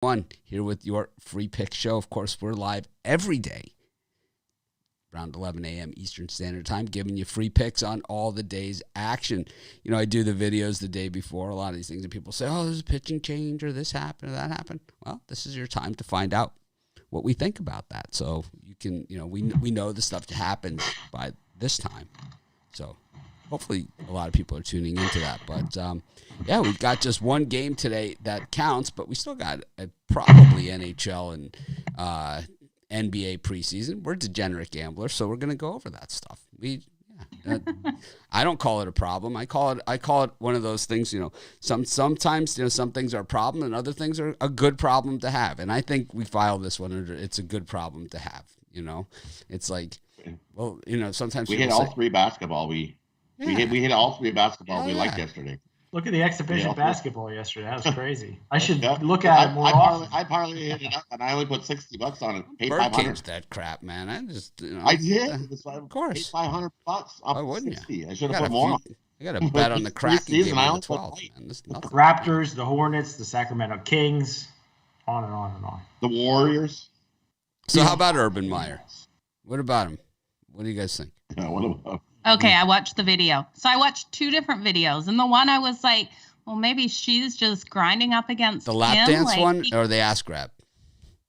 One here with your free pick show. Of course, we're live every day around 11 a.m. Eastern Standard Time, giving you free picks on all the day's action. You know, I do the videos the day before, a lot of these things, and people say, oh, there's a pitching change, or this happened, or that happened. Well, this is your time to find out what we think about that. So you can, we know the stuff happens by this time. So hopefully a lot of people are tuning into that. But, yeah, we've got just one game today that counts, but we still got probably NHL and NBA preseason. We're degenerate gamblers, so we're going to go over that stuff. I don't call it a problem. I call it one of those things, sometimes, some things are a problem and other things are a good problem to have. And I think we file this one under, it's a good problem to have, It's like, well, sometimes we hit all three basketball. We hit all three basketball we liked yesterday. Look at the exhibition basketball yesterday. That was crazy. I should look at it more often. I partly hit it up, and I only put $60 on it. Paid Bird $500. changed that crap, man. I just, I did. Of course. Paid $500 off. Why wouldn't 60. you? I should have put more. I got a bet on the Kraken game on the 12th, man. The Raptors, the Hornets, the Sacramento Kings, on and on and on. The Warriors. So how about Urban Meyer? What about him? What do you guys think? What about? Okay, I watched the video. So I watched two different videos, and the one I was like, well, maybe she's just grinding up against the lap him, dance one or the ass grab?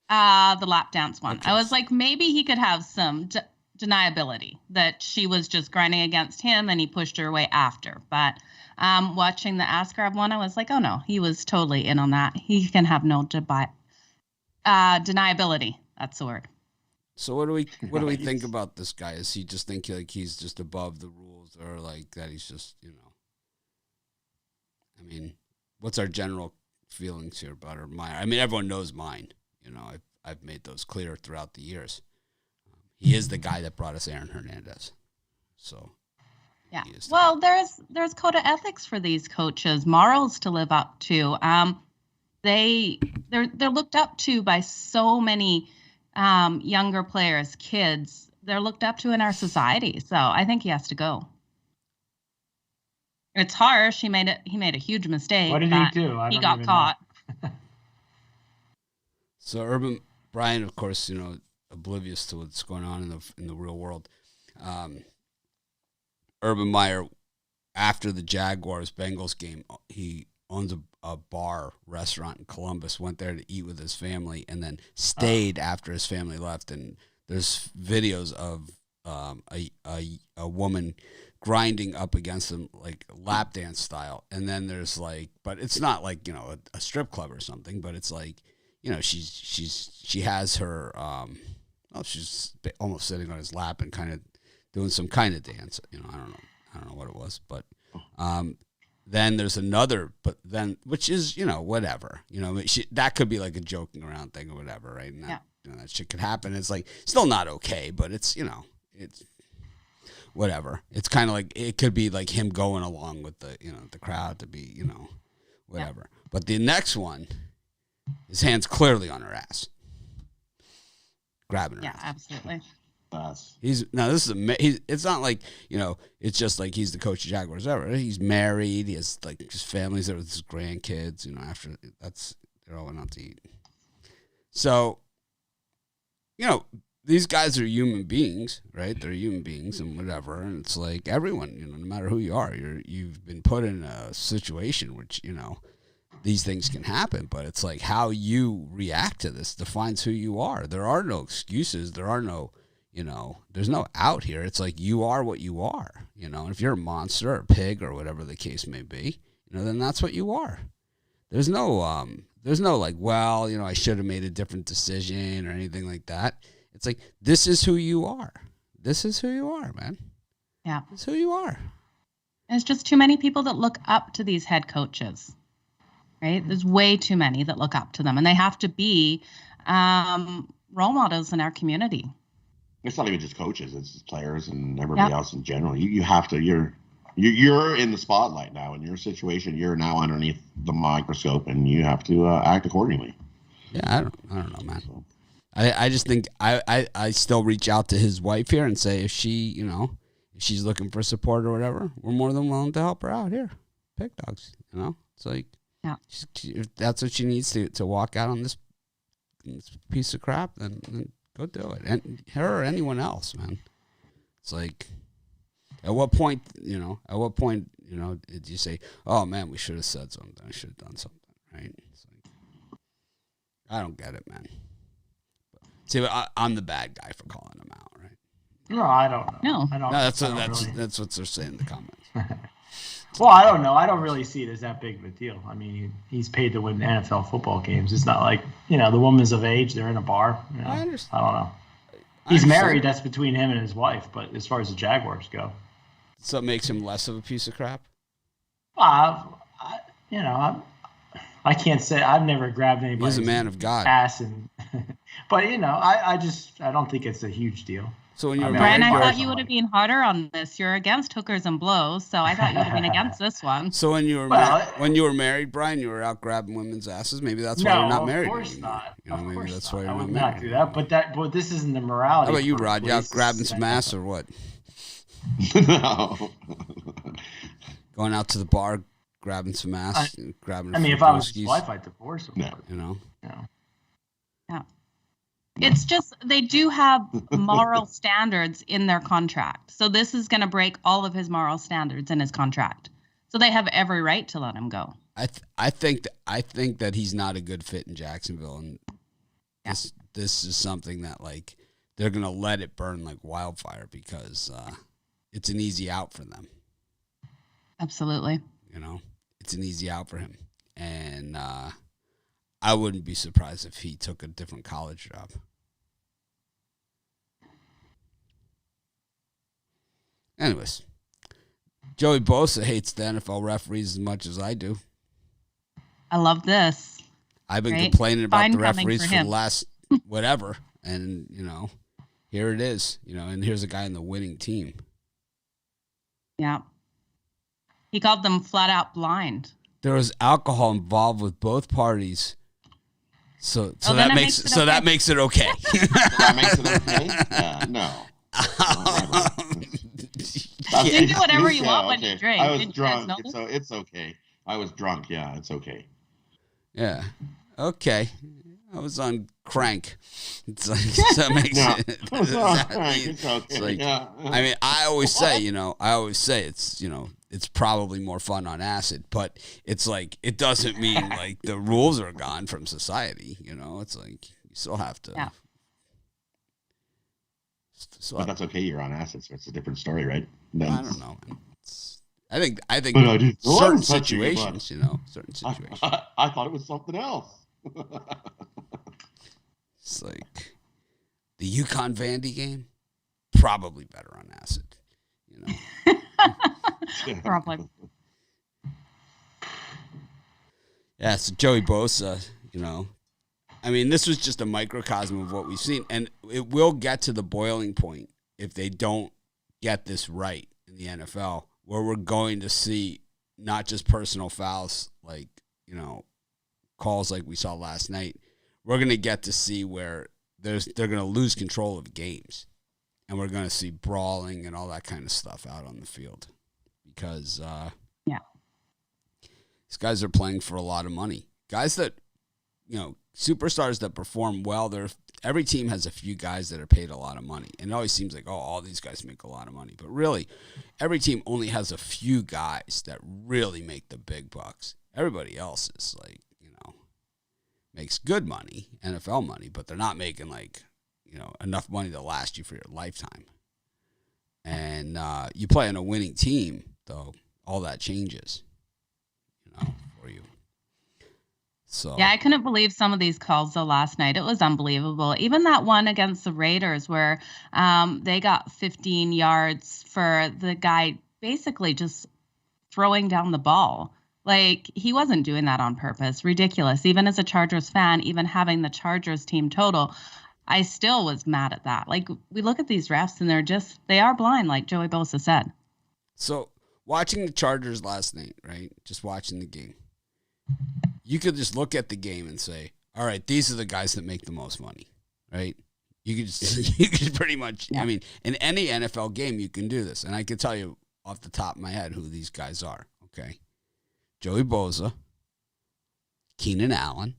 The lap dance one. Okay. I was like, maybe he could have some deniability that she was just grinding against him and he pushed her away after. But watching the ass grab one, I was like, oh no, he was totally in on that. He can have no deniability. That's the word. So what do we think about this guy? Is he just think like he's just above the rules, or like that he's just, I mean, what's our general feelings here about her? I mean, everyone knows mine. I've made those clear throughout the years. He is the guy that brought us Aaron Hernandez. So yeah. Well, there's code of ethics for these coaches, morals to live up to. They're looked up to by so many younger players, kids. They're looked up to in our society. So I think he has to go. It's harsh. He made a huge mistake. What did he do? He got caught. So Urban Brian, of course, oblivious to what's going on in the real world. Urban Meyer, after the Jaguars-Bengals game, he owns a bar restaurant in Columbus, went there to eat with his family, and then stayed after his family left. And there's videos of a woman grinding up against him, like lap dance style. And then there's but it's not like, a strip club or something, but it's like, she has her, she's almost sitting on his lap and kind of doing some kind of dance. I don't know what it was, but, then there's another, which is, whatever, that could be like a joking around thing or whatever. Right. And that, that shit could happen. It's like, still not okay, but it's, it's whatever. It's kind of like, it could be like him going along with the, the crowd to be, whatever. Yeah. But the next one, his hand's clearly on her ass, grabbing her. Yeah, absolutely. It's not like, it's just like he's the coach of Jaguars ever. He's married. He has his family's there with his grandkids, after they're all went out to eat. So, these guys are human beings, right? They're human beings and whatever. And it's like everyone, no matter who you are, you've been put in a situation which, these things can happen, but it's like how you react to this defines who you are. There are no excuses. There are no, there's no out here. It's like you are what you are, and if you're a monster or a pig or whatever the case may be, then that's what you are. There's no like, well, I should have made a different decision or anything like that. It's like, this is who you are. This is who you are, man. Yeah. It's who you are. There's just too many people that look up to these head coaches, right? There's way too many that look up to them, and they have to be role models in our community. It's not even just coaches; it's players and everybody else in general. You have to. You're in the spotlight now. In your situation, you're now underneath the microscope, and you have to act accordingly. Yeah, I don't know, man. So. I just think I still reach out to his wife here and say if she, if she's looking for support or whatever, we're more than willing to help her out here. Pick dogs, It's like Yeah. If that's what she needs to walk out on this piece of crap, then go do it. And her or anyone else, man. It's like, at what point, did you say, oh, man, we should have said something. I should have done something, right? It's like, I don't get it, man. But, see, I'm the bad guy for calling them out, right? No, I don't know. No. That's what they're saying in the comments. Well, I don't know. I don't really see it as that big of a deal. I mean, he's paid to win NFL football games. It's not like, the woman's of age. They're in a bar. I understand. I don't know. He's married. That's between him and his wife. But as far as the Jaguars go. So it makes him less of a piece of crap? I can't say. I've never grabbed anybody's He's a man of God. ass. But, I don't think it's a huge deal. So when you were Brian, married, I thought you would have been harder on this. You're against hookers and blows, so I thought you would have been against this one. So when you were married, Brian, you were out grabbing women's asses. Maybe that's why you're not married. No, of course not. Maybe that's why you're I not would married. not do that. But this isn't the morality. How about you, Rod? You out grabbing some ass or what? No. Going out to the bar, grabbing some ass, grabbing. If I was his wife, I'd divorce him. No. Yeah. It's just they do have moral standards in their contract. So this is going to break all of his moral standards in his contract. So they have every right to let him go. I think that he's not a good fit in Jacksonville, and this is something that like they're going to let it burn like wildfire because it's an easy out for them. Absolutely. It's an easy out for him, and I wouldn't be surprised if he took a different college job. Anyways, Joey Bosa hates the NFL referees as much as I do. I love this. I've been complaining about the referees for the last whatever, and here it is. And here's a guy in the winning team. Yeah. He called them flat out blind. There was alcohol involved with both parties. So that makes it okay. That makes it okay. That makes it okay? No. You can do whatever you want when you drink. I was drunk, so it's okay. I was drunk, yeah, it's okay. Yeah. Okay. I was on crank. It's like that makes it. It's okay. It's like, I mean, I always say it's it's probably more fun on acid, but it's like it doesn't mean like the rules are gone from society. It's like you still have to. Yeah. But that's okay. You're on acid, so it's a different story, right? I don't know, man. I think certain situations, certain situations. I thought it was something else. It's like the UConn Vandy game, probably better on acid, Probably. Yeah, so Joey Bosa, I mean, this was just a microcosm of what we've seen, and it will get to the boiling point if they don't get this right in the NFL, where we're going to see not just personal fouls, like, calls like we saw last night. We're going to get to see where they're going to lose control of games, and we're going to see brawling and all that kind of stuff out on the field because these guys are playing for a lot of money. Guys that, superstars that perform well, every team has a few guys that are paid a lot of money. And it always seems like, all these guys make a lot of money. But really, every team only has a few guys that really make the big bucks. Everybody else is like, makes good money, NFL money, but they're not making like, enough money to last you for your lifetime. And you play on a winning team, though, all that changes, for you. So yeah, I couldn't believe some of these calls though last night. It was unbelievable. Even that one against the Raiders where they got 15 yards for the guy basically just throwing down the ball. Like, he wasn't doing that on purpose. Ridiculous. Even as a Chargers fan, even having the Chargers team total, I still was mad at that. Like, we look at these refs and they are blind, like Joey Bosa said. So watching the Chargers last night, right? Just watching the game. You could just look at the game and say, all right, these are the guys that make the most money, right? You could pretty much, I mean, in any NFL game, you can do this. And I can tell you off the top of my head who these guys are, okay? Joey Bosa, Keenan Allen.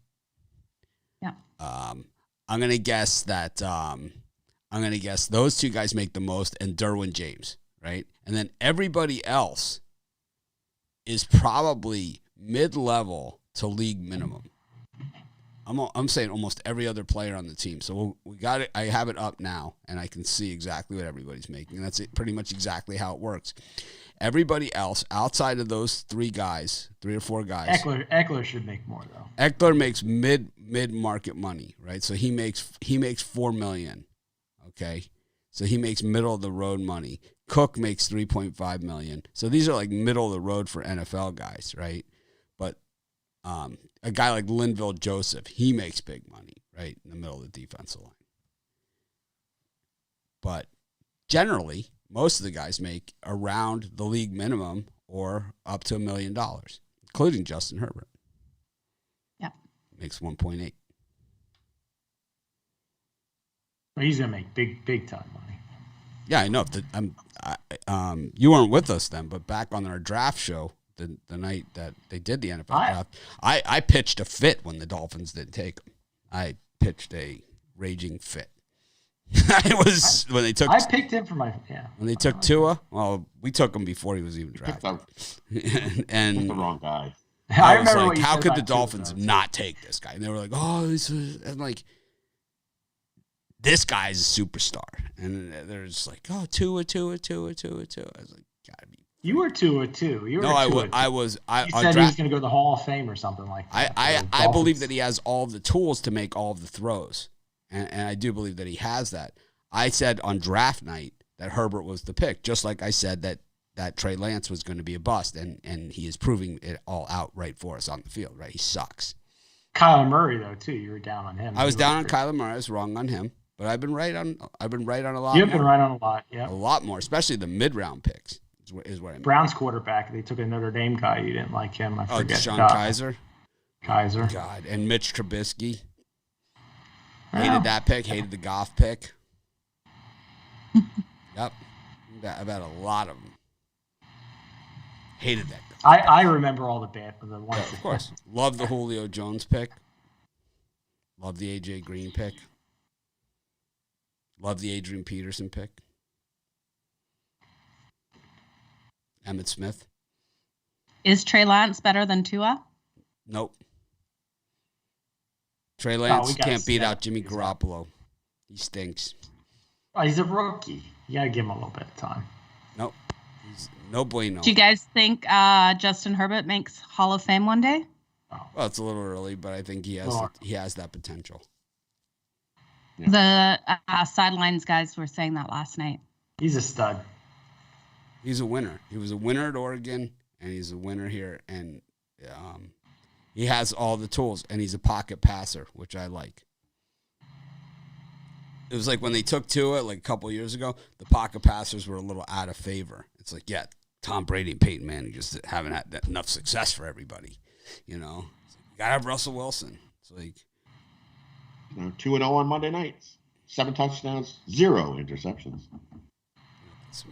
Yeah. I'm gonna guess those two guys make the most, and Derwin James, right? And then everybody else is probably mid-level to league minimum. I'm saying almost every other player on the team. So we got it. I have it up now, and I can see exactly what everybody's making. And that's pretty much exactly how it works. Everybody else outside of those three or four guys. Eckler should make more though. Eckler makes mid-market money, right? So he makes $4 million. Okay, so he makes middle of the road money. Cook makes $3.5 million. So these are like middle of the road for NFL guys, right? But a guy like Linville Joseph, he makes big money, right, in the middle of the defensive line. But generally, most of the guys make around the league minimum or up to $1 million, including Justin Herbert. Yeah, makes 1.8. He's gonna make big time money. Yeah, I know. You weren't with us then, but back on our draft show, the night that they did the NFL draft, I pitched a fit when the Dolphins didn't take him. I pitched a raging fit. It was when they took. I picked him for when they took Tua. Well, we took him before he was even drafted. And the wrong guy. I was like, how could the Dolphins not take this guy? And they were like, oh, and like, this guy's a superstar. And they're just like, oh, Tua. I was like, gotta be. You were 2-2. You were no, I was. He said he was going to go to the Hall of Fame or something like that. I believe that he has all the tools to make all of the throws. And I do believe that he has that. I said on draft night that Herbert was the pick, just like I said that Trey Lance was going to be a bust, and he is proving it all out right for us on the field, right? He sucks. Kyler Murray, though, too. You were down on him. I was down on Kyler Murray. I was wrong on him. But I've been right on a lot. You've been right on a lot, yeah. A lot more, especially the mid-round picks is what I mean. Browns quarterback, they took a Notre Dame guy. You didn't like him. I forget. Deshaun Kaiser. God. And Mitch Trubisky. Hated that pick. Hated the Goff pick. Yep. I've had a lot of them. Hated that guy. I remember all the ones. Yeah, of course. Love the Julio Jones pick. Love the A.J. Green pick. Love the Adrian Peterson pick. Emmitt Smith. Is Trey Lance better than Tua? Nope. Trey Lance can't beat out Jimmy Garoppolo. He stinks. Oh, he's a rookie. You got to give him a little bit of time. Nope. He's no bueno. Do you guys think Justin Herbert makes Hall of Fame one day? Oh. Well, it's a little early, but I think he has that potential. Yeah. The sidelines guys were saying that last night. He's a stud. He's a winner. He was a winner at Oregon, and he's a winner here. And he has all the tools, and he's a pocket passer, which I like. It was like when they took Tua like a couple of years ago, the pocket passers were a little out of favor. It's like, yeah, Tom Brady and Peyton Manning just haven't had enough success for everybody. You know, you got to have Russell Wilson. It's like 2-0 on Monday nights, 7 touchdowns, 0 interceptions.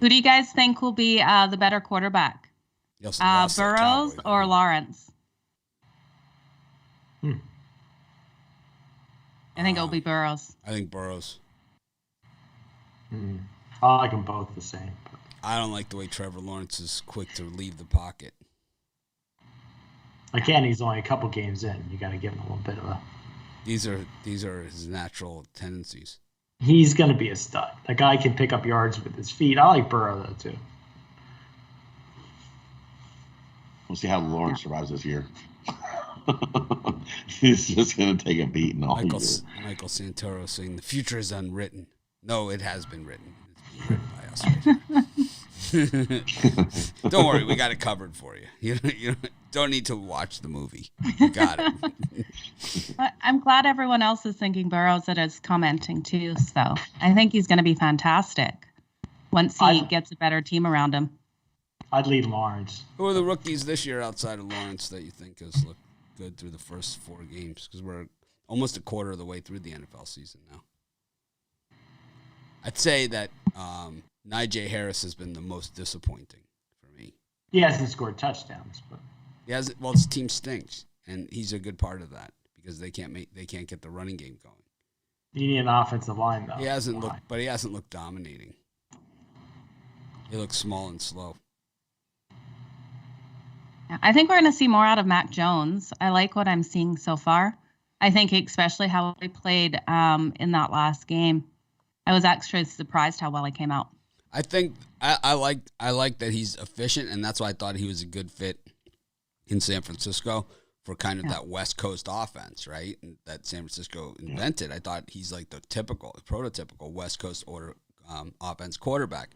Who do you guys think will be the better quarterback? Burrows or Lawrence? I think it will be Burrows. I think Burrows. I like them both the same. But I don't like the way Trevor Lawrence is quick to leave the pocket. Again, he's only a couple games in. You got to give him a little bit of a. These are his natural tendencies. He's going to be a stud. That guy can pick up yards with his feet. I like Burrow, though, too. We'll see how Lawrence survives this year. He's just going to take a beating all year. Michael Santoro saying the future is unwritten. No, it has been written. It's been written by us. Right. Don't worry, we got it covered for you. You don't need to watch the movie. You got it. I'm glad everyone else is thinking Burrows that is commenting too. So I think he's going to be fantastic once he gets a better team around him. I'd leave Lawrence. Who are the rookies this year outside of Lawrence that you think has looked good through the first 4 games? Because we're almost a quarter of the way through the NFL season now. I'd say that Najee Harris has been the most disappointing for me. He hasn't scored touchdowns, but he hasn't. Well, his team stinks. and he's a good part of that because they can't get the running game going. You need an offensive line, though. He hasn't looked dominating. He looks small and slow. I think we're going to see more out of Mac Jones. I like what I'm seeing so far. I think especially how he played in that last game. I was actually surprised how well he came out. I think I like that he's efficient, and that's why I thought he was a good fit in San Francisco for kind of that West Coast offense, right? And that San Francisco invented. I thought he's like the prototypical West Coast offense quarterback.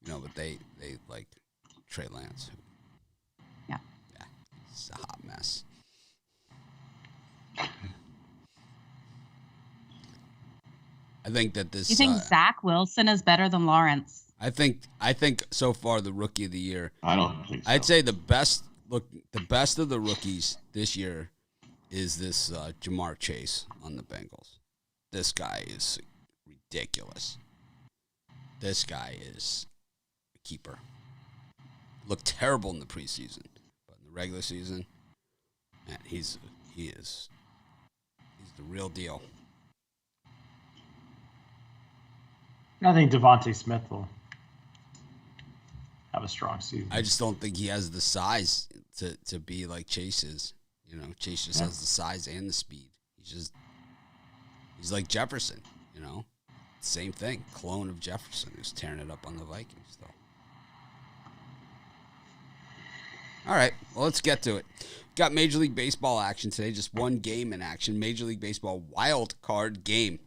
But they like Trey Lance. Yeah, it's a hot mess. I think that this. You think Zach Wilson is better than Lawrence? I think so far the rookie of the year. I don't think so. I'd say the best of the rookies this year is this Jamar Chase on the Bengals. This guy is ridiculous. This guy is a keeper. Looked terrible in the preseason, but in the regular season, man, he's the real deal. I think Devontae Smith will have a strong season. I just don't think he has the size to be like Chase is. Chase just has the size and the speed. He's like Jefferson, Same thing. Clone of Jefferson who's tearing it up on the Vikings, though. All right, well, let's get to it. Got Major League Baseball action today. Just one game in action. Major League Baseball wild card game.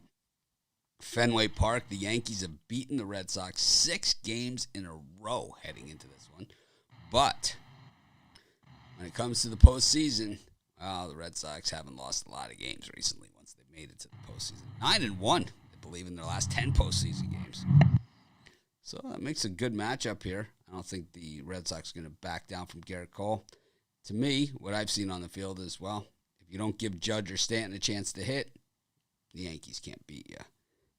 Fenway Park, the Yankees have beaten the Red Sox 6 games in a row heading into this one. But when it comes to the postseason, the Red Sox haven't lost a lot of games recently once they made it to the postseason. 9-1, I believe, in their last 10 postseason games. So that makes a good matchup here. I don't think the Red Sox are going to back down from Garrett Cole. To me, what I've seen on the field is, well, if you don't give Judge or Stanton a chance to hit, the Yankees can't beat you.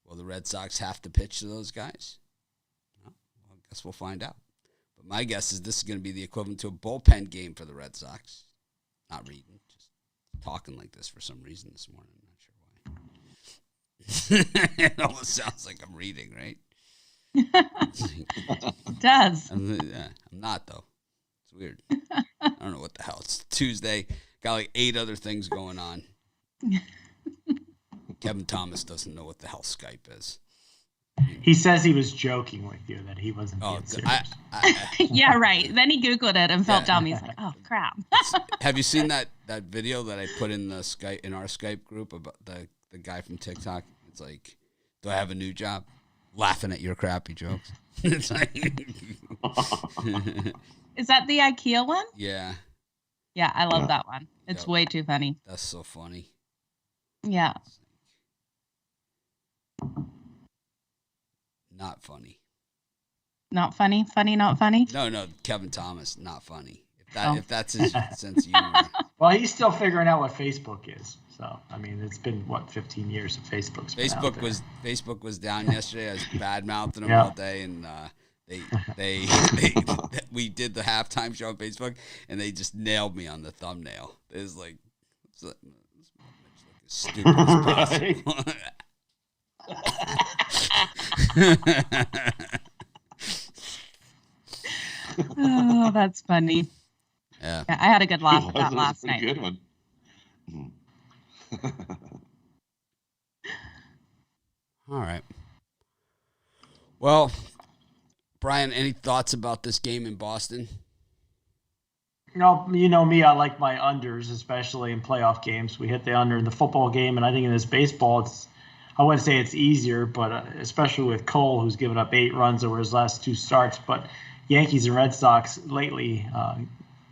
Will the Red Sox have to pitch to those guys? Well, I guess we'll find out. But my guess is this is going to be the equivalent to a bullpen game for the Red Sox. Not reading, just talking like this for some reason this morning. I'm not sure why. It almost sounds like I'm reading, right? It does. I'm not, though. It's weird. I don't know what the hell. It's Tuesday. Got like 8 other things going on. Kevin Thomas doesn't know what the hell Skype is. He says he was joking with you, that he wasn't being serious. Yeah, right. Then he Googled it and felt dumb. He's like, oh, crap. Have you seen that video that I put in our Skype group about the guy from TikTok? It's like, do I have a new job? Laughing at your crappy jokes. It's like Is that the IKEA one? Yeah. Yeah, I love that one. It's way too funny. That's so funny. Yeah. Not funny. Not funny? Funny, not funny? No, Kevin Thomas, not funny. If that's his sense of humor. Well, he's still figuring out what Facebook is. So, I mean, it's been 15 years of Facebook's been out there. Facebook was down yesterday. I was bad mouthing them all day, and we did the halftime show on Facebook, and they just nailed me on the thumbnail. It was like, this look as stupid as possible. Oh, that's funny. Yeah, I had a good laugh at that last night. Good one. All right. Well, Brian, any thoughts about this game in Boston? You know me, I like my unders, especially in playoff games. We hit the under in the football game, and I think in this baseball, I wouldn't say it's easier, but especially with Cole, who's given up 8 runs over his last 2 starts. But Yankees and Red Sox lately,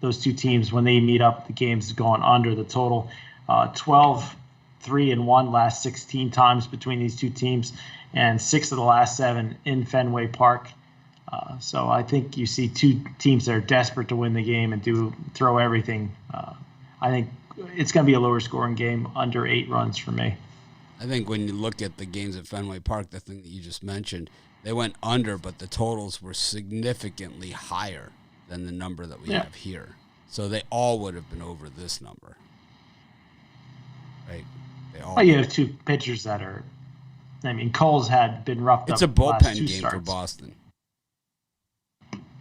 those 2 teams, when they meet up, the game's gone under the total. 12-3-1 last 16 times between these 2 teams, and 6 of the last 7 in Fenway Park. So I think you see 2 teams that are desperate to win the game and throw everything. I think it's going to be a lower scoring game, under 8 runs for me. I think when you look at the games at Fenway Park, the thing that you just mentioned, they went under, but the totals were significantly higher than the number that we have here. So they all would have been over this number. right? They all. Well, you have two pitchers that are. I mean, Cole's been roughed up. It's a the last bullpen two game starts. for Boston.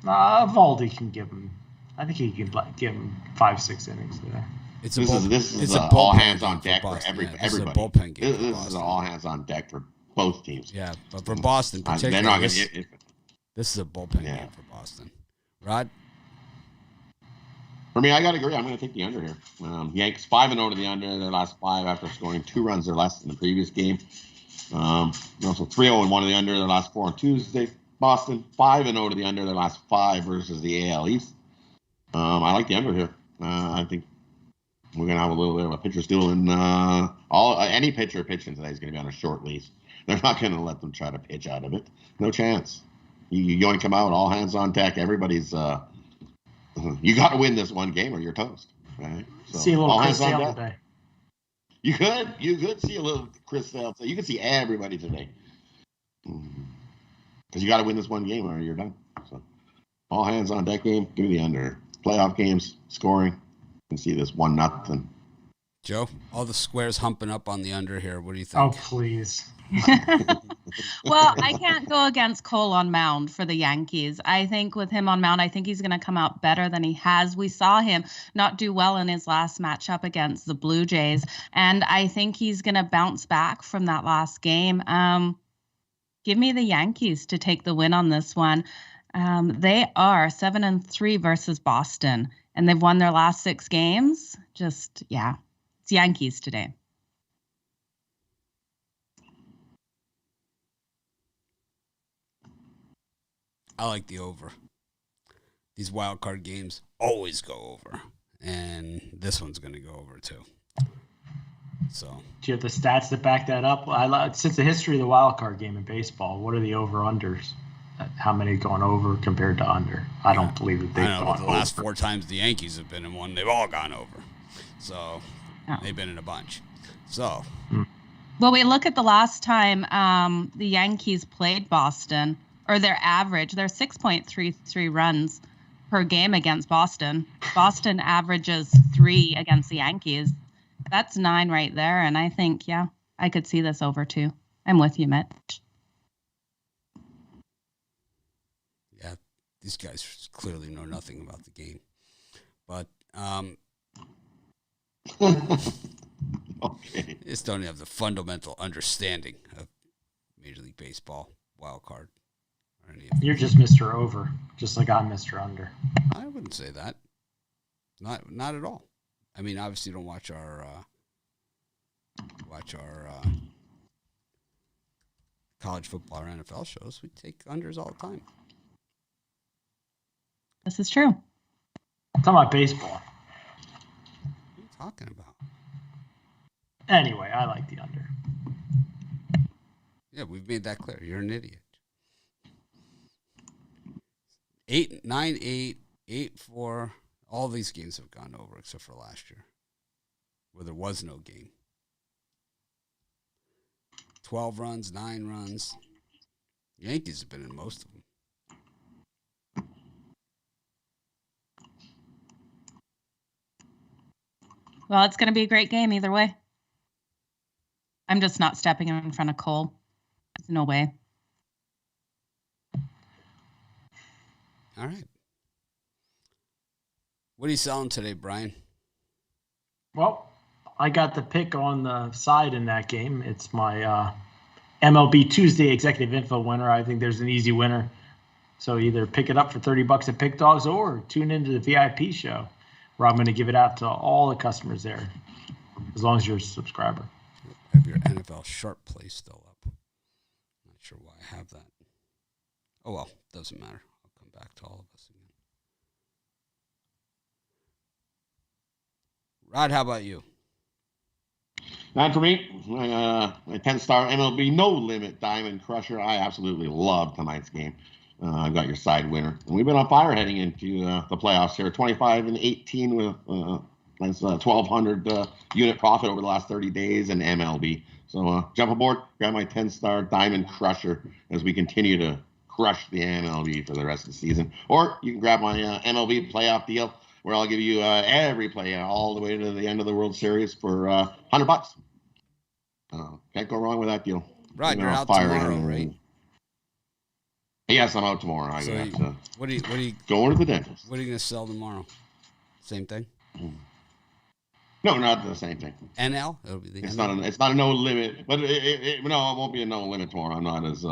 Valdi can give him. I think he can give him 5-6 innings there. It's a all hands on deck for everybody. This is a bullpen game. This is all hands on deck for both teams. Yeah, but for Boston particularly, they're not this is a bullpen game for Boston. Rod? For me, I got to agree. I'm going to take the under here. Yankees 5-0 to the under their last 5 after scoring 2 runs or less in the previous game. Also 3-0-1 to the under their last 4 on Tuesday. Boston 5-0 to the under their last 5 versus the AL East. I like the under here. I think we're going to have a little bit of a pitcher steal, and any pitcher pitching today is going to be on a short leash. They're not going to let them try to pitch out of it. No chance. You yoink them out, all hands on deck. Everybody's you got to win this one game or you're toast. Right? So, see a little Chris Sale today. You could see a little Chris Sale today. You could see everybody today. Because you got to win this one game or you're done. So, all hands on deck game. Give me the under. Playoff games, scoring. You can see this 1-0. Joe, all the squares humping up on the under here. What do you think? Oh, please. Well, I can't go against Cole on mound for the Yankees. I think with him on mound, I think he's going to come out better than he has. We saw him not do well in his last matchup against the Blue Jays, and I think he's going to bounce back from that last game. Give me the Yankees to take the win on this one. They are 7-3 versus Boston, and they've won their last 6 games. It's Yankees today. I like the over. These wild card games always go over, and this one's going to go over too. So, do you have the stats that back that up? Since the history of the wild card game in baseball, what are the over-unders? How many gone over compared to under? I don't believe that they've gone over. The last 4 times the Yankees have been in one, they've all gone over. So, they've been in a bunch. So. Well, we look at the last time the Yankees played Boston, or their average, they're 6.33 runs per game against Boston. Boston averages 3 against the Yankees. That's 9 right there, and I think, I could see this over too. I'm with you, Mitch. Yeah, these guys clearly know nothing about the game. But okay. Just don't have the fundamental understanding of Major League Baseball, wild card. You're just Mr. Over, just like I'm Mr. Under. I wouldn't say that. Not at all. I mean, obviously, you don't watch our college football or NFL shows. We take unders all the time. This is true. I'm talking about baseball. What are you talking about? Anyway, I like the under. Yeah, we've made that clear. You're an idiot. 8, 9, 8, 8-4. All these games have gone over except for last year, where there was no game. 12 runs, 9 runs. Yankees have been in most of them. Well, it's going to be a great game either way. I'm just not stepping in front of Cole. There's no way. All right. What are you selling today, Brian? Well, I got the pick on the side in that game. It's my MLB Tuesday Executive Info winner. I think there's an easy winner. So either pick it up for $30 at Pick Dogs or tune into the VIP show where I'm going to give it out to all the customers there, as long as you're a subscriber. Have your NFL Sharp Play still up? Not sure why I have that. Oh, well, doesn't matter. I'll come back to all of us again. Rod, how about you? And for me, my 10-star MLB No Limit Diamond Crusher. I absolutely love tonight's game. I've got your side winner. And we've been on fire heading into the playoffs here. 25-18 with nice 1,200 unit profit over the last 30 days in MLB. So jump aboard, grab my 10-star Diamond Crusher as we continue to crush the MLB for the rest of the season. Or you can grab my MLB playoff deal. where I'll give you every play all the way to the end of the World Series for $100. Can't go wrong with that deal. Rod, you're out tomorrow, right? Yes, I'm out tomorrow. I So have to what are you going to the dentist. What are you gonna sell tomorrow? Same thing? No, not the same thing. NL? It'll be the It's NL. not a no limit, but no, it won't be a no limit tomorrow. I'm not as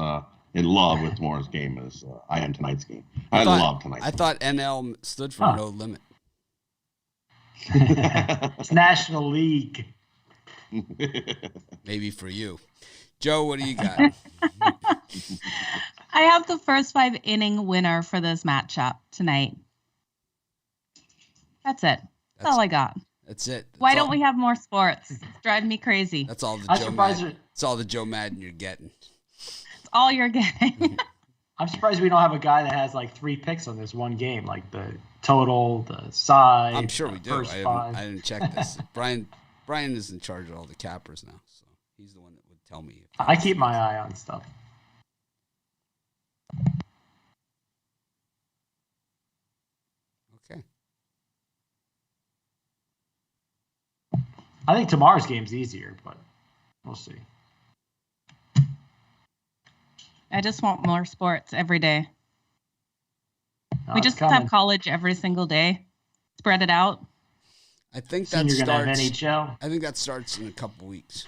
in love with tomorrow's game as I am tonight's game. I love tonight's game. I thought NL stood for no limit. It's National League. Maybe for you. Joe, what do you got? I have the first 5-inning winner for this matchup tonight. That's it. That's all I got. That's it. Why don't we have more sports? It's driving me crazy. That's all the I'm Joe surprised Madden. It's all the Joe Madden you're getting. It's all you're getting. I'm surprised we don't have a guy that has like 3 picks on this one game, like the total, the side. I'm sure we do. I I didn't check this. Brian is in charge of all the cappers now, so he's the one that would tell me. I keep my eye on stuff. Okay. I think tomorrow's game's easier, but we'll see. I just want more sports every day. No, We it's just coming. have college every single day. Spread it out. I think Soon that you're gonna have starts. NHL. I think that starts in a couple weeks.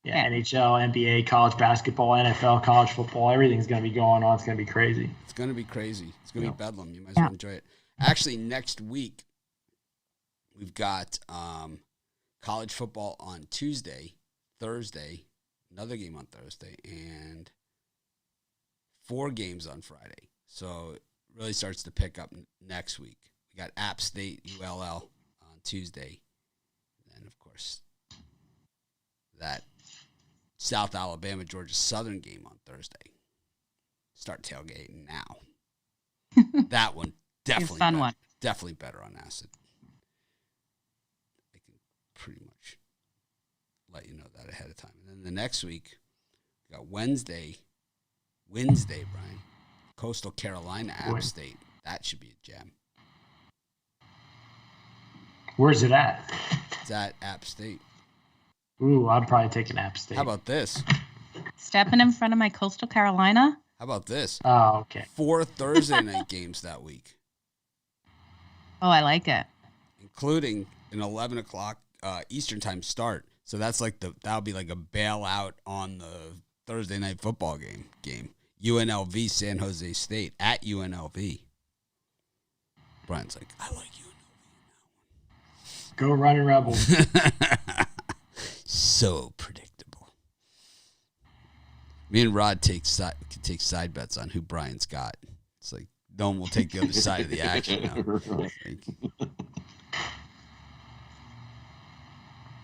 Yeah, NHL, NBA, college basketball, NFL, college football. Everything's going to be going on. It's going to be crazy. It's going to be crazy. It's going to be bedlam. You might as well enjoy it. Actually, next week we've got college football on Tuesday, Thursday, another game on Thursday, and 4 games on Friday. So it really starts to pick up next week. We got App State, ULL on Tuesday, and of course that South Alabama, Georgia Southern game on Thursday. Start tailgating now. That one definitely fun better, one. definitely better on acid. I can pretty much let you know that ahead of time. And then the next week, we got Wednesday, Brian. Coastal Carolina, App State. That should be a gem. Where's it at? It's at App State. Ooh, I'm probably taking App State. How about this? Stepping in front of my Coastal Carolina. How about this? Oh, okay. 4 Thursday night games that week, Oh, I like it. including an 11 o'clock Eastern time start. So that's like that'll be like a bailout on the Thursday night football game. UNLV San Jose State at UNLV. Brian's like, I like UNLV. Go Running Rebels. So predictable. Me and Rod can take side bets on who Brian's got. It's like no one will take the other side of the action now.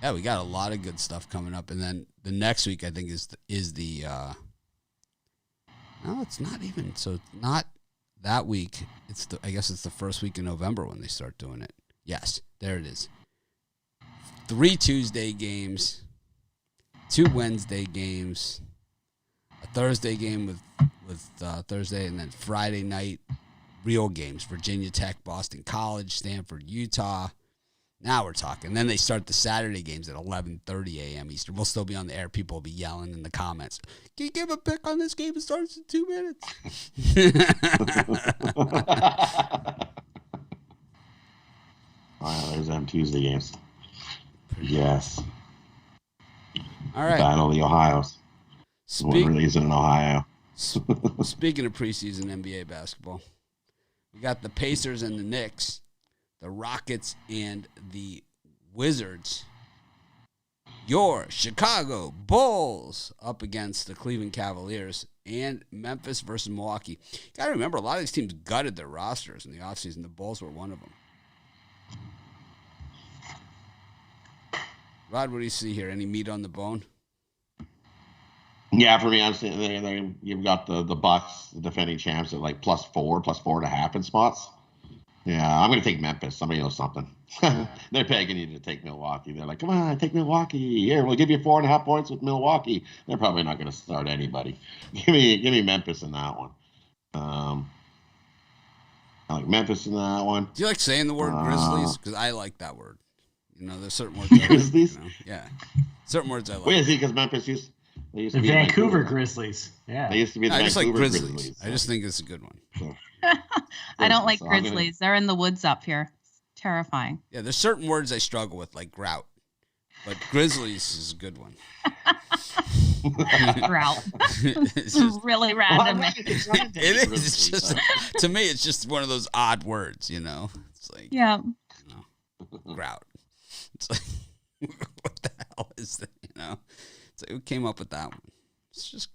Yeah, we got a lot of good stuff coming up, and then the next week I think is the no, it's not even. So it's not that week. I guess it's the first week in November when they start doing it. Yes, there it is. 3 Tuesday games, 2 Wednesday games, a Thursday game with Thursday, and then Friday night real games: Virginia Tech, Boston College, Stanford, Utah. Now we're talking. Then they start the Saturday games at 11:30 a.m. Eastern. We'll still be on the air. People will be yelling in the comments. Can you give a pick on this game? It starts in 2 minutes. Wow, there's them Tuesday games. Yes. All right. Battle of the Ohio's. One really isn't in Ohio. Speaking of preseason NBA basketball, we got the Pacers and the Knicks, the Rockets and the Wizards. Your Chicago Bulls up against the Cleveland Cavaliers, and Memphis versus Milwaukee. You got to remember, a lot of these teams gutted their rosters in the offseason. The Bulls were one of them. Rod, what do you see here? Any meat on the bone? Yeah, for me, I'm saying you've got the Bucks, the defending champs, at like +4.5 in spots. Yeah, I'm going to take Memphis. Somebody knows something. They're pegging you to take Milwaukee. They're like, come on, take Milwaukee. Here, we'll give you 4.5 points with Milwaukee. They're probably not going to start anybody. Give me Memphis in that one. I like Memphis in that one. Do you like saying the word Grizzlies? Because I like that word. You know, there's certain words I like. Grizzlies? You know? Yeah. Certain words I like. Wait, is he because Memphis used to The be Vancouver Grizzlies. Yeah. They used to be the I just like Vancouver Grizzlies. so. I just think it's a good one. So, I don't like so Grizzlies. They're in the woods up here. It's terrifying. Yeah, there's certain words I struggle with, like grout. But Grizzlies is a good one. Grout. It's just, Really random. it is. It's just, to me, it's just one of those odd words, you know? It's like, Yeah. you know, grout. It's like, what the hell is that, you know? It's like, who came up with that one? It's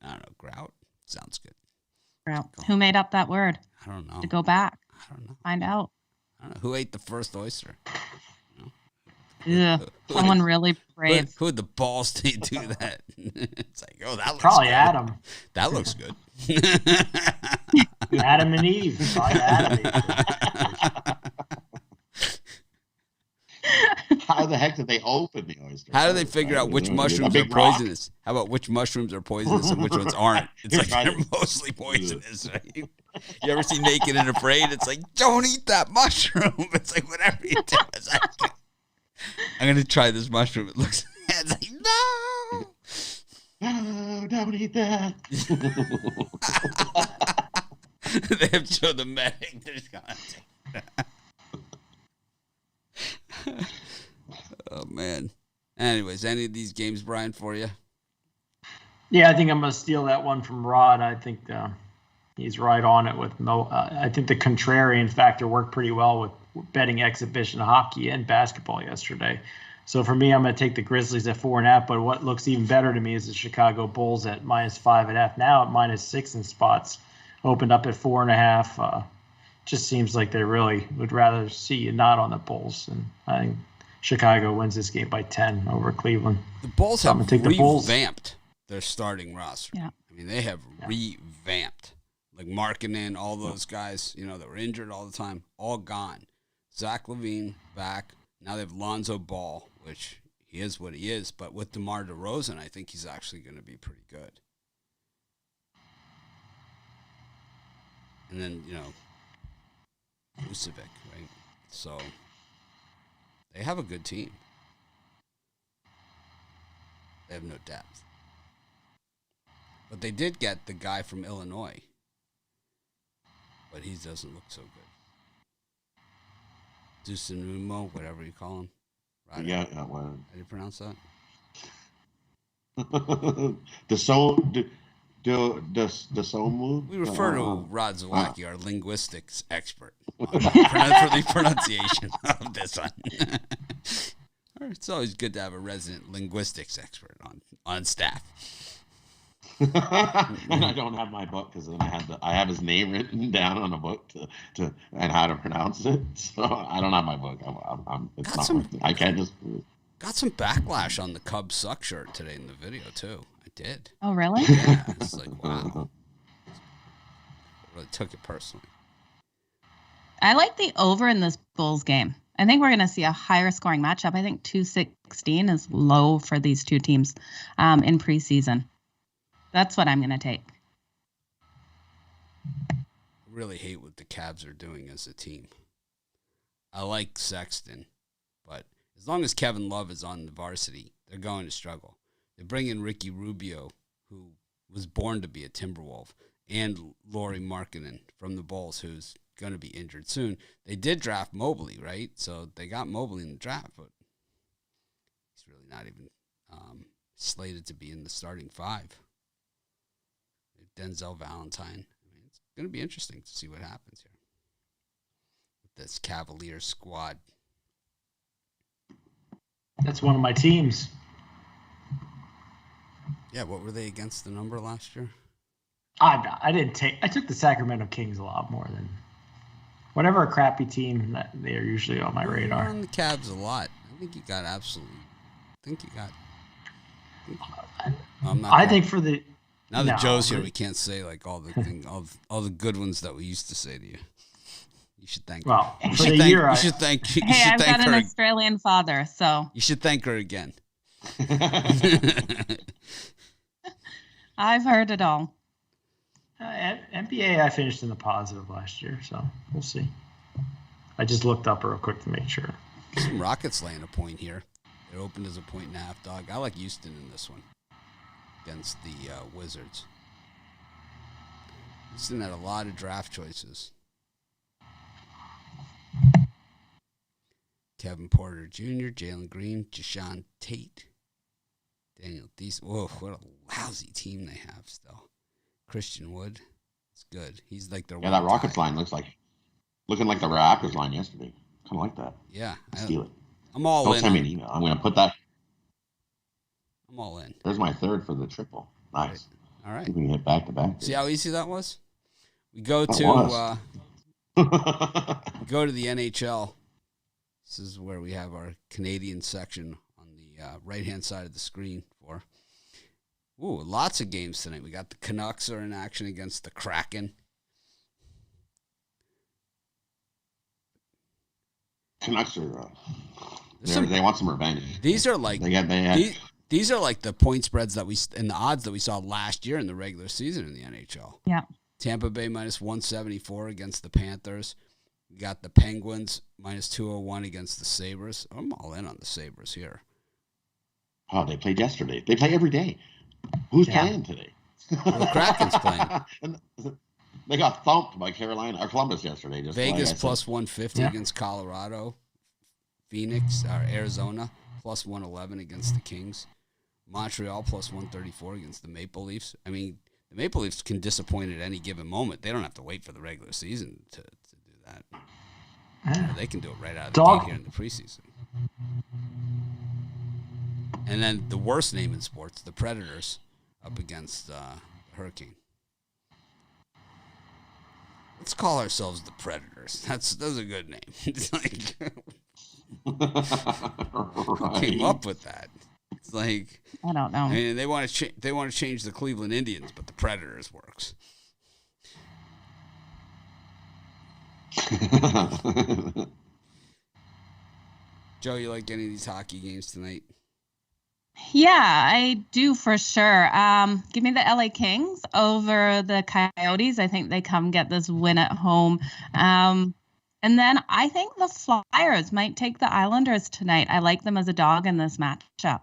I don't know, grout? Sounds good. Grout. Who made up that word? I don't know. To go back. I don't know. Find out. I don't know. Who ate the first oyster? Yeah. Someone really brave. Who had the balls to do that? It's like, oh, that looks Probably good. Adam. That looks good. Adam and Eve. Probably Adam and Eve. How the heck did they open the oyster? How do they figure out which mushrooms are poisonous? How about which mushrooms are poisonous and which ones aren't? It's like they're mostly poisonous, right? You ever see Naked and Afraid? It's like, don't eat that mushroom. It's like, whatever you do. It's like, I'm going to try this mushroom. It looks, it's like, no. No, don't eat that. They have to show the medic. They're just going to take that. Oh, man. Anyways, any of these games, Brian, for you? Yeah, I think I'm going to steal that one from Rod. I think he's right on it with I think the contrarian factor worked pretty well with betting exhibition hockey and basketball yesterday. So for me, I'm going to take the Grizzlies at 4.5. But what looks even better to me is the Chicago Bulls at -5.5. Now at -6 in spots, opened up at 4.5. Just seems like they really would rather see a nod on the Bulls. And I think Chicago wins this game by 10 over Cleveland. The Bulls So have revamped their starting roster. Yeah. I mean, they have revamped. Like Markkanen, all those guys, you know, that were injured all the time, all gone. Zach LaVine back. Now they have Lonzo Ball, which he is what he is. But with DeMar DeRozan, I think he's actually going to be pretty good. And then, you know, Vucevic, right? So they have a good team. They have no depth. But they did get the guy from Illinois. But he doesn't look so good. Dusanumo, whatever you call him. Right? Yeah, that one. How do you pronounce that? The Somu. We refer to Rod Zawacki, our linguistics expert, for the pronunciation of this one. It's always good to have a resident linguistics expert on staff. And I don't have my book because then I have his name written down on a book to and how to pronounce it. So I don't have my book. It's not worth it. I can't just. Got some backlash on the Cubs suck shirt today in the video too. I did. Oh, really? Yeah, it's like wow. I really took it personally. I like the over in this Bulls game. I think we're going to see a higher scoring matchup. I think 216 is low for these two teams in preseason. That's what I'm going to take. I really hate what the Cavs are doing as a team. I like Sexton, but as long as Kevin Love is on the varsity, they're going to struggle. They bring in Ricky Rubio, who was born to be a Timberwolf, and Lauri Markkanen from the Bulls, who's going to be injured soon. They did draft Mobley, right? So they got Mobley in the draft, but he's really not even slated to be in the starting five. Denzel Valentine. I mean, it's going to be interesting to see what happens here with this Cavaliers squad. That's one of my teams. Yeah, what were they against the number last year? I took the Sacramento Kings a lot more than whatever a crappy team that they are usually on my radar. You're on the Cavs a lot. I think you got I think for the now that Joe's here, we can't say like all the good ones that we used to say to you. You should thank. Well, her. for the year, you should thank. You Hey, should I've thank got an her. Australian father, so You should thank her again. I've heard it all. NBA, I finished in the positive last year, so we'll see. I just looked up real quick to make sure. Some Rockets laying a point here. It opened as a 1.5 dog. I like Houston in this one against the Wizards. Houston had a lot of draft choices. Kevin Porter Jr., Jalen Green, Jashawn Tate, Daniel Dees. Whoa, what a lousy team they have still. Christian Wood. It's good. He's like their that Rockets line looking like the Raptors line yesterday. Kind of like that. Yeah. Steal it. I'm all Don't in. send me an email. I'm going to put that. I'm all in. There's my third for the triple. Nice. All right. We can hit back to back. See how easy that was? We go to go to the NHL. This is where we have our Canadian section on the right-hand side of the screen for. Ooh, lots of games tonight. We got the Canucks are in action against the Kraken. Canucks are they want some revenge. These are like these are like the point spreads that we and the odds that we saw last year in the regular season in the NHL. Yeah. Tampa Bay minus 174 against the Panthers. We got the Penguins minus 201 against the Sabres. I'm all in on the Sabres here. Oh, they played yesterday. They play every day. Who's playing today? Well, the Kraken's playing. They got thumped by Carolina or Columbus yesterday. Vegas plus 150 against Colorado. Phoenix or Arizona plus 111 against the Kings. Montreal plus 134 against the Maple Leafs. I mean, the Maple Leafs can disappoint at any given moment. They don't have to wait for the regular season to do that. They can do it right out of the gate here in the preseason. And then the worst name in sports, the Predators, up against the Hurricane. Let's call ourselves the Predators. That's a good name. It's like who came up with that? It's like I don't know. I mean, they want to change the Cleveland Indians, but the Predators works. Joe, you like any of these hockey games tonight? Yeah, I do for sure. Give me the LA Kings over the Coyotes. I think they come get this win at home. And then I think the Flyers might take the Islanders tonight. I like them as a dog in this matchup.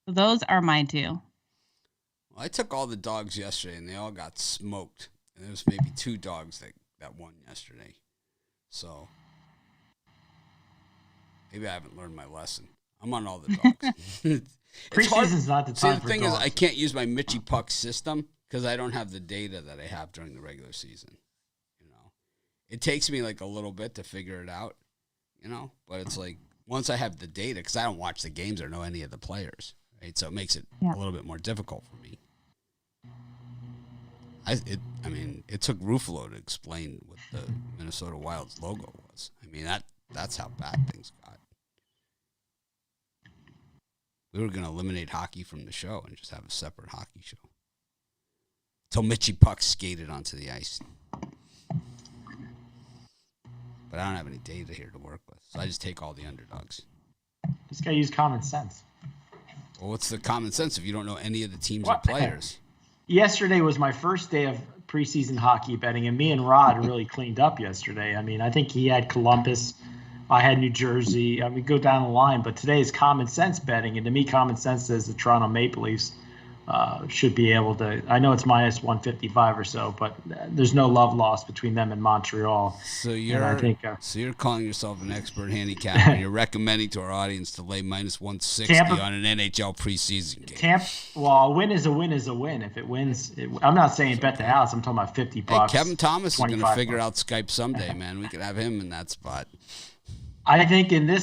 So those are my two. Well, I took all the dogs yesterday, and they all got smoked. And there was maybe 2 dogs that won yesterday. So maybe I haven't learned my lesson. I'm on all the dogs. Preseason's not the time. See, the thing is, I can't use my Mitchie Puck system because I don't have the data that I have during the regular season. You know, it takes me like a little bit to figure it out. You know, but it's like once I have the data, because I don't watch the games or know any of the players, right? So it makes it a little bit more difficult for me. I mean, it took Ruffalo to explain what the Minnesota Wild's logo was. I mean, that's how bad things got. We were going to eliminate hockey from the show and just have a separate hockey show. Till Mitchie Puck skated onto the ice. But I don't have any data here to work with, so I just take all the underdogs. Just got to use common sense. Well, what's the common sense if you don't know any of the teams or players? Yesterday was my first day of preseason hockey betting, and me and Rod really cleaned up yesterday. I mean, I think he had Columbus. I had New Jersey. I mean, go down the line. But today is common sense betting. And to me, common sense says the Toronto Maple Leafs should be able to. I know it's minus 155 or so, but there's no love lost between them and Montreal. So you're calling yourself an expert handicapper. And you're recommending to our audience to lay minus 160 on an NHL preseason game. Well, a win is a win is a win. If it wins, I'm not saying bet the house. I'm talking about $50. Hey, Kevin Thomas is going to figure out Skype someday, man. We could have him in that spot. I think in the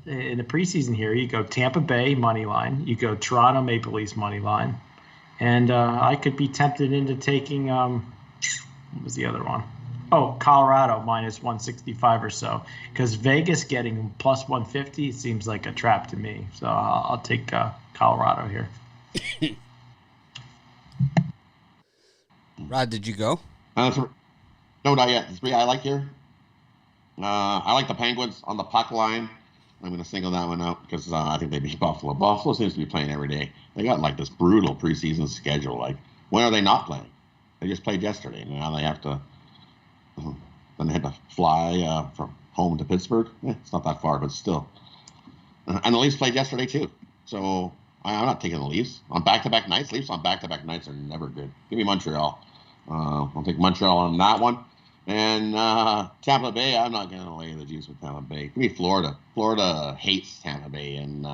preseason here, you go Tampa Bay money line, you go Toronto Maple Leafs money line, and I could be tempted into taking what was the other one? Oh, Colorado minus 165 or so, because Vegas getting plus 150 seems like a trap to me. So I'll take Colorado here. Rod, did you go? No, not yet. I like here. I like the Penguins on the puck line. I'm going to single that one out because I think they beat Buffalo. Buffalo seems to be playing every day. They got like this brutal preseason schedule. Like, when are they not playing? They just played yesterday. And now they have to, then they had to fly from home to Pittsburgh. It's not that far, but still. And the Leafs played yesterday too. So I'm not taking the Leafs on back-to-back nights. Leafs on back-to-back nights are never good. Give me Montreal. I'll take Montreal on that one. And Tampa Bay, I'm not going to lay the juice with Tampa Bay. Give me Florida. Florida hates Tampa Bay. And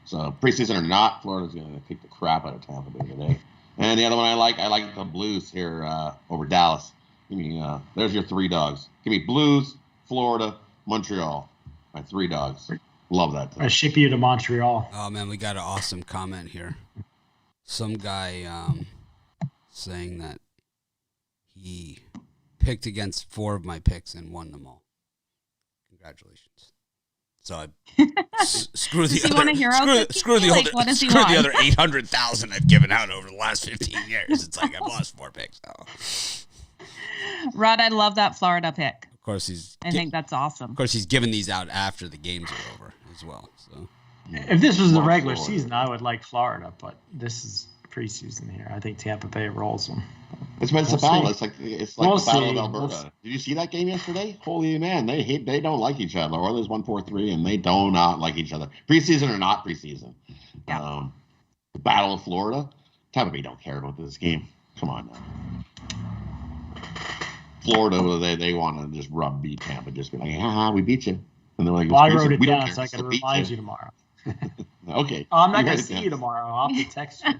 so preseason or not, Florida's going to kick the crap out of Tampa Bay today. And the other one I like the Blues here over Dallas. Give me, there's your 3 dogs. Give me Blues, Florida, Montreal. My 3 dogs. Love that. I ship you to Montreal. Oh, man, we got an awesome comment here. Some guy saying that he picked against 4 of my picks and won them all. Congratulations. So I screw the other 800,000 I've given out over the last 15 years. It's like I've lost 4 picks. Oh. Rod, I love that Florida pick. Of course, I think that's awesome. Of course, he's giving these out after the games are over as well. So, if this was the regular season, I would like Florida, but this is preseason here. I think Tampa Bay rolls them. It's a battle. It's like the Battle of Alberta. Did you see that game yesterday? Holy man, they don't like each other. Oilers won 4-3, and they do not like each other. Preseason or not preseason. Yeah. The Battle of Florida. Tampa Bay don't care about this game. Come on now. Florida, they want to just beat Tampa, just be like, we beat you. And they're like, well, I wrote it down so I can remind you tomorrow. Okay. Oh, I'm not going to see you tomorrow. I'll have to text you.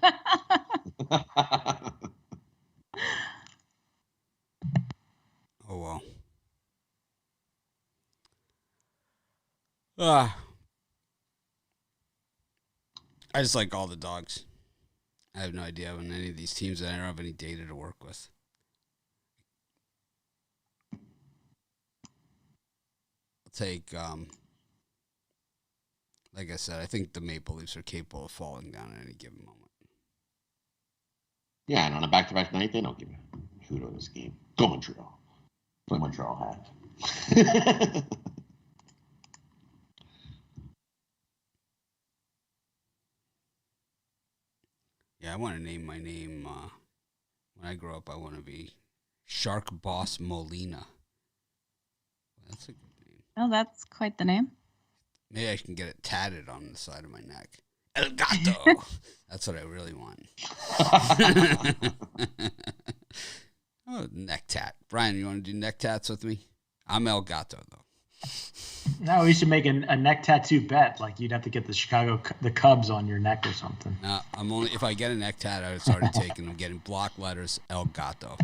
Oh, well. I just like all the dogs. I have no idea on any of these teams, and I don't have any data to work with. I'll take, like I said, I think the Maple Leafs are capable of falling down at any given moment. Yeah, and on a back-to-back night, they don't give a hoot on this game. Go Montreal. Play Montreal hat. Yeah, I want to name my name. When I grow up, I want to be Shark Boss Molina. That's a good name. Oh, that's quite the name. Maybe I can get it tatted on the side of my neck. El Gato. That's what I really want. Oh, neck tat. Brian, you want to do neck tats with me? I'm El Gato, though. No, we should make a neck tattoo bet. Like, you'd have to get the Cubs on your neck or something. No, if I get a neck tat, I would start taking them, getting block letters El Gato.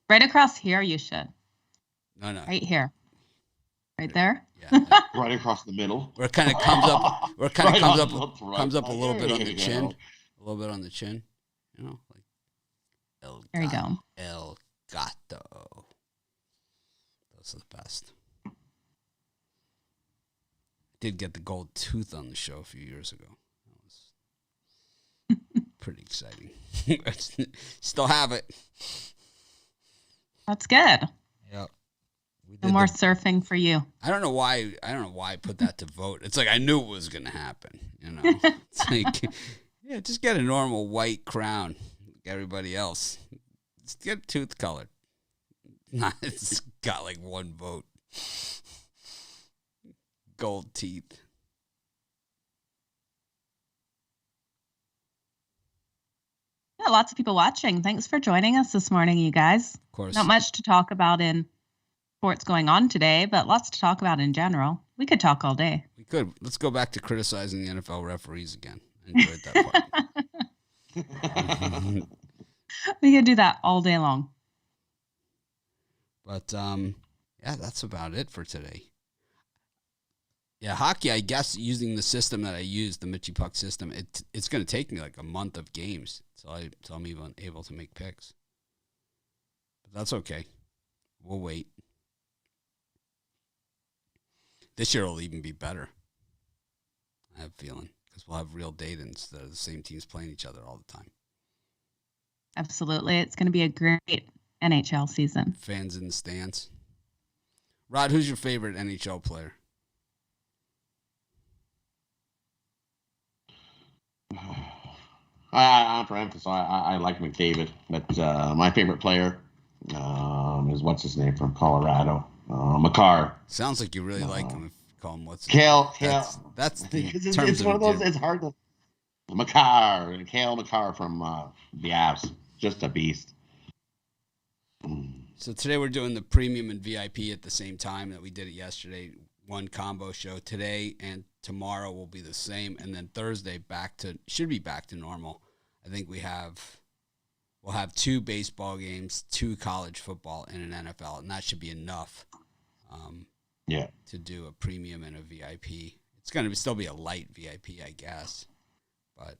Right across here, you should. No. Right here. Right there? Yeah. Right across the middle. Where it kind of comes up. Where it kind of comes up a little bit on the chin. A little bit on the chin. You know, like El There you go. El Gato. Those are the best. Did get the gold tooth on the show a few years ago. That was pretty exciting. Still have it. That's good. Yep. No more surfing for you. I don't know why I put that to vote. It's like I knew it was going to happen. You know, it's like, yeah, just get a normal white crown, like everybody else. Just get tooth colored. It's got like 1 vote. Gold teeth. Yeah, lots of people watching. Thanks for joining us this morning, you guys. Of course. Not much to talk about in sports going on today, but lots to talk about in general. We could talk all day. We could. Let's go back to criticizing the NFL referees again. I enjoyed that part. We could do that all day long. But, yeah, that's about it for today. Yeah, hockey, I guess, using the system that I used, the Mitchie Puck system, it's going to take me like a month of games till I'm even able to make picks. But that's okay. We'll wait. This year will even be better. I have a feeling, because we'll have real data instead of the same teams playing each other all the time. Absolutely. It's going to be a great NHL season. Fans in the stands. Rod, who's your favorite NHL player? I'm for emphasis. I like McDavid, but my favorite player is what's his name from Colorado, Makar. Sounds like you really like him. If you call him what's his Kale. That's the it's terms one of of those. It's hard to Makar and Kale Makar from the Avs, just a beast. So today we're doing the premium and VIP at the same time that we did it yesterday. One combo show today, and tomorrow will be the same, and then Thursday should be back to normal. I think we'll have 2 baseball games, 2 college football, and an NFL, and that should be enough. To do a premium and a VIP. It's going to still be a light VIP, I guess, but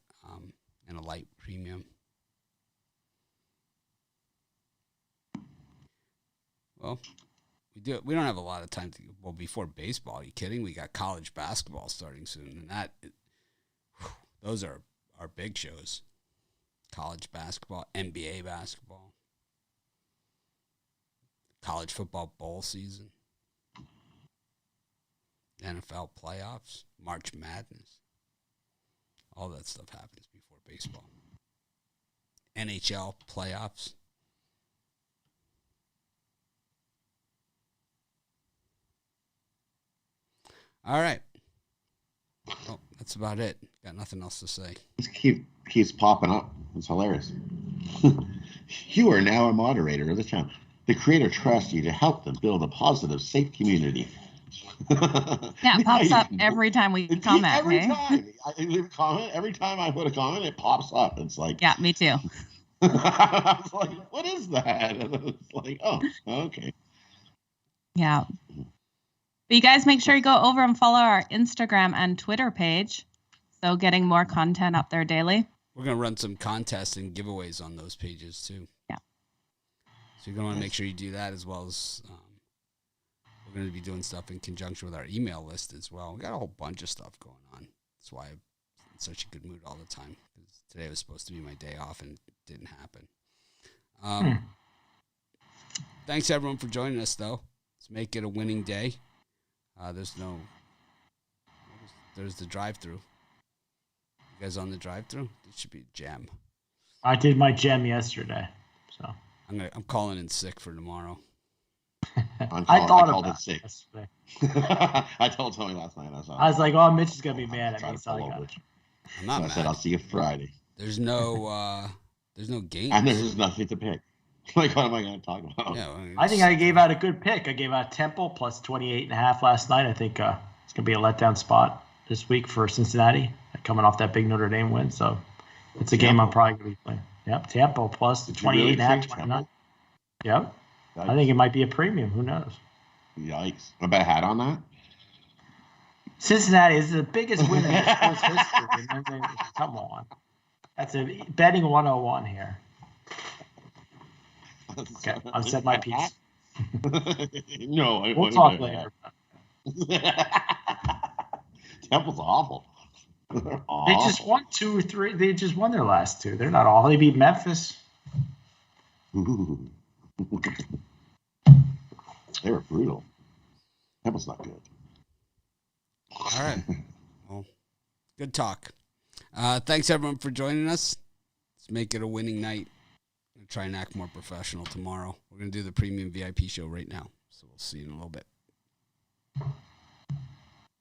and a light premium. Well, we don't have a lot of time before baseball. Are you kidding? We got college basketball starting soon, and those are our big shows. College basketball, NBA basketball, college football bowl season, NFL playoffs, March Madness. All that stuff happens before baseball. NHL playoffs. All right. Well, that's about it. Got nothing else to say. Just keeps popping up. It's hilarious. You are now a moderator of the channel. The creator trusts you to help them build a positive, safe community. Yeah, it pops up every time we comment. Every time I leave a comment, every time I put a comment, it pops up. It's like, yeah, me too. I was like, what is that? And it's like, oh, okay. Yeah. But you guys make sure you go over and follow our Instagram and Twitter page. So getting more content up there daily. We're going to run some contests and giveaways on those pages too. Yeah. So you're going to want to make sure you do that, as well as we're going to be doing stuff in conjunction with our email list as well. We got a whole bunch of stuff going on. That's why I'm in such a good mood all the time. Because today was supposed to be my day off and it didn't happen. Thanks everyone for joining us though. Let's make it a winning day. There's the drive-through. You guys on the drive-through? It should be a gem. I did my gem yesterday, so I'm calling in sick for tomorrow. I called it sick. I told Tony last night. I was like, "Oh, Mitch is gonna be mad at me." So I'm not mad. I said, "I'll see you Friday." There's no game, and there's nothing to pick. Like, what am I going to talk about? Yeah, I think I gave out a good pick. I gave out Temple plus 28.5 last night. I think it's going to be a letdown spot this week for Cincinnati, coming off that big Notre Dame win. So it's a game I'm probably going to be playing. Yep, Temple plus the 28.5, 29. Yep. Yikes. I think it might be a premium. Who knows? Yikes. I bet a hat on that. Cincinnati is the biggest win in sports history. Come on. That's a betting 101 here. Okay, I've said my piece. No, we'll talk later. Temple's awful. They just won 2 or 3. They just won their last 2. They're not all. They beat Memphis. Ooh. They were brutal. Temple's not good. All right. Well, good talk. Thanks everyone for joining us. Let's make it a winning night. Try and act more professional tomorrow. We're going to do the premium VIP show right now. So we'll see you in a little bit.